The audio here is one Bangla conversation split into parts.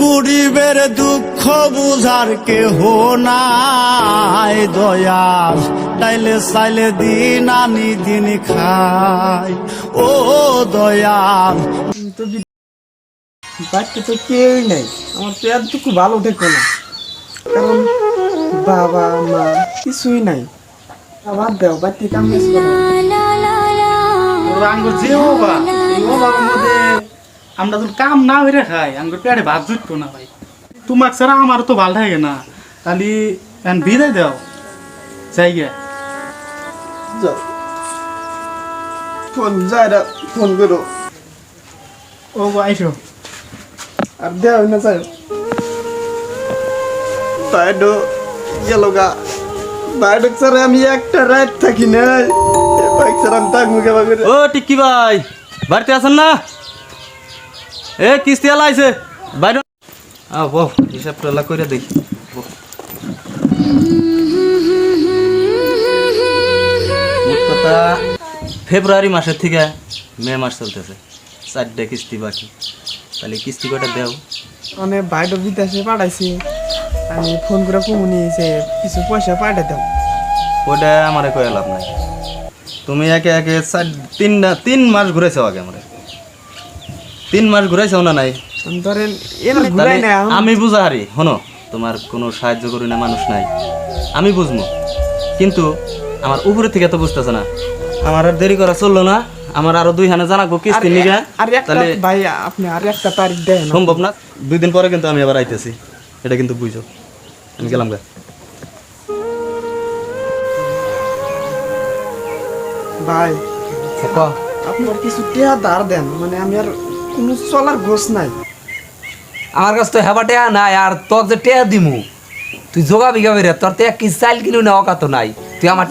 গরিবের দুঃখ বুঝার কেহ নাই দয়াল, তাইলে চাইলে দিন আনি দিন খাই ও দয়াল। বাড়িতে তো কেউই নাই, আমার তো এতটুকু ভালো ঠেকো না, কারণ বাবা মা কিছুই নাই। আমার দেও বাড়িতে কাম কাজ করো যে অভাব, এই অভাবের মধ্যে আমরা তো কাম না হইরে খাই, আমার পেটে ভাত জুটতো না ভাই। তোমাক ছাড়া আমার তো ভাল থাকে না, তাহলে বিদায় দাও জায়গা। যাও, ফোন যায় না, ফোন করো। ও আইসো আর দেও না যায় বাইডো গেল গা। বাইডো ছাড়া আমি একটা রাত থাকি নাই, বাইক ছাড়া আমি থাকবো কেবা করে। ও টিক্কি ভাই, বাড়িতে আছেন না? এ কিস্তি আলা আইছে বাইরে। বহ হিসাব টোলা করে দেখি। মোট কথা ফেব্রুয়ারি মাসের থেকে মে মাস চলতেছে, 4টা কিস্তি বাকি। তাহলে কিস্তি কটা দেও? মানে বাইডো বিদেশে পাঠাইছি, আমি ফোন করে কমুনি যে কিছু পয়সা পাঠাই দাও। ওটা আমার কয়ে লাভ নাই। তুমি একে একে 3 মাস ঘুরেছো আগে, আমার 3 মাস ঘুরাইছো না নাই? ধরেন এর ঘুরাই না আমি বুঝা হারি, শোনো, তোমার কোনো সাহায্য করি না মানুষ নাই, আমি বুঝবো, কিন্তু আমার উপরে থেকে তো বুঝতেছে না। আমার আর দেরি করা চললো না, আমার আরো 2 হানে জানাবো কিস্তি নিগা। তাহলে ভাই আপনি আর একটা তারিখ দেন। সম্ভব না, 2 দিন পরে কিন্তু আমি আবার আইতেছি, এটা কিন্তু বুঝো। আমি গেলাম গা। ভাই আপনার কিছু টিয়া ধার দেন, মানে আমি আর কোনো চলার গোছ নাই। আমার কাছে তো হেবা টেয়া নাই, আর তোর যে টেয়া দিমু তুই জোগাবি গাবি রে, তোর তো এক কি চাইল কিনু না অকাত নাই, তুই আমার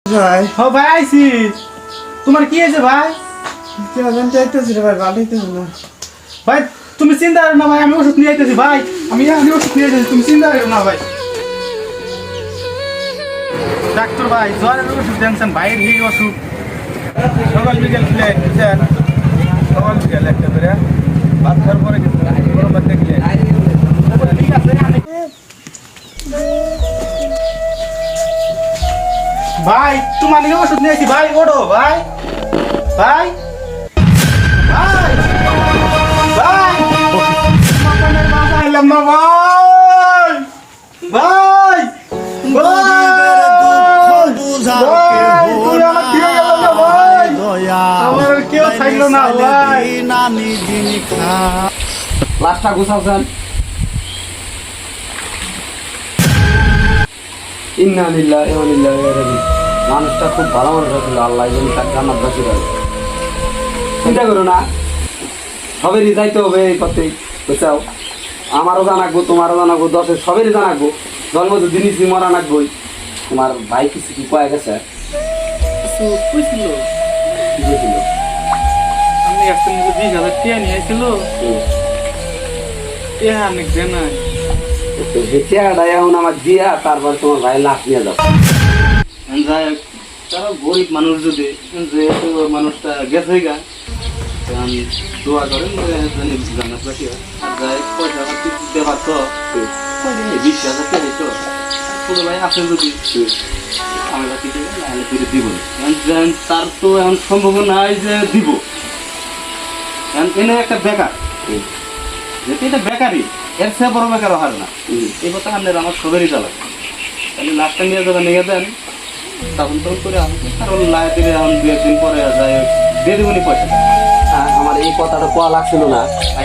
ভাই ও ভাই আইছি। তোমার কি হয়েছে ভাই? কেমন চাইতেছি রে ভাই, ভালো হইতেছে না ভাই তুমি চিন্তা করো না ভাই, আমি ওষুধ নিয়ে আইতেছি ভাই, আমি ওষুধ নিয়ে আইতেছি, তুমি চিন্তা করো না ভাই। ডাক্তার ভাই জ্বরের ওষুধ জানছেন, ভাইয়ের এই অসুখ, সকাল বিকেল খেলে বুঝছেন, সকাল বিকেল একটা করে ভাত খাওয়ার পরে কিন্তু গরম ভাত দেখলে ঠিক আছে। ভাই তোমার নিয়ে ওষুধ নিয়েছি ভাই, ওঠো ভাই, ভাই ভাই ভাই এলাম না ভাই, ভাই গরিবের দুঃখ বুঝার কেহ নাই দয়াল, আমার কেউ থাকলো না ভাই। দিন আনি দিন খাই। লাস্টটা গুছাওছেন ইন্না লিল্লাহি ওয়া ইন্না ইলাইহি রাজিউন। মানুষটা খুব ভালো মানুষ ছিল, আল্লাহ যেন তার জান্নাতবাসী করে। চিন্তা করো না, সবেরই যাইতে হবে এই পথে, বুঝছাও? আমারও জানাকবো, তোমারও জানাকবো, দশের সবেরই জানাকবো। জন্ম তো জিনিস মরা নাকবই। তোমার ভাই কিছু কি পাওয়া গেছে? কিছু কইছিল, কি হয়েছিল? আমি একটা নিজে 20,000 টাকা নিয়ে আসছিল, টাকা অনেক দেয় নাই। তো সেই চেয়ারটা এখন আমার দিয়া, তারপর তোমার ভাই লাখ নিয়ে যাও। যাই হোক, তারা গরিব মানুষ যদি যেহেতু মানুষটা গেছে গা, তখন দোয়া করেন যে জানি জান্নাতবাসী হয়। আর যাই হোক, পয়সা পাতি দেবার তো 20,000 টাকা হইতো। ছোট ভাই আছে যদি আমার কাছে দিবে, নাহলে ফিরে দিব না। এখন তার তো এখন সম্ভব নাই যে দিব। এখন এনে একটা বেকার, যেহেতু এটা বেকারই, এর চেয়ে বড় বেকার হার না। এই কথা আপনার আমার সবেরই চালাক। তাহলে লাস্টটা নিয়ে যাবেন, নিয়ে দেন, তখন তখন করে আসবে। কারণ লাই দিলে এখন 2-1 দিন পরে যায় দিয়ে দেবনি পয়সাটা। আমার এই কথাটা কোয়া লাগছিল না,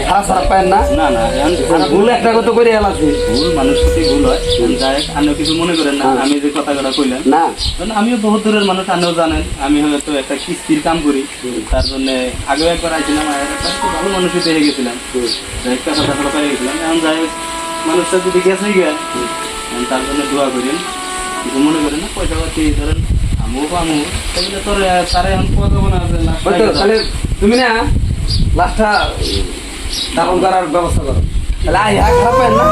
খারাপ খারাপ পায়েন না। না না, এখন ভুল একটা কথা করে এলাছি। ভুল মানুষ প্রতি ভুল হয়। যাই হোক, আমিও কিছু মনে করেন না, আমি যে কথাটা কইলাম। না, কারণ আমিও বহুত দূরের মানুষ, আপনিও জানেন। আমি হয়তো একটা কিস্তির কাম করি, তার জন্য আগেও একবার আইছিলাম, খুব ভালো মানুষই পেয়ে গেছিলাম। যাই হোক, টাকা টাকা পেয়ে গেছিলাম। এখন যাই হোক, মানুষটা যদি গেছে গিয়ে, তার জন্য দোয়া করেন, কিছু মনে করেন না। পয়সা পাতি ধরেন আমও পামো, সেগুলো তোর তারা এখন পদ না যে ওই তো, তাহলে তুমি না লাস্টটা দাপন করার ব্যবস্থা করো। তাহলে খারাপ পায়েন না।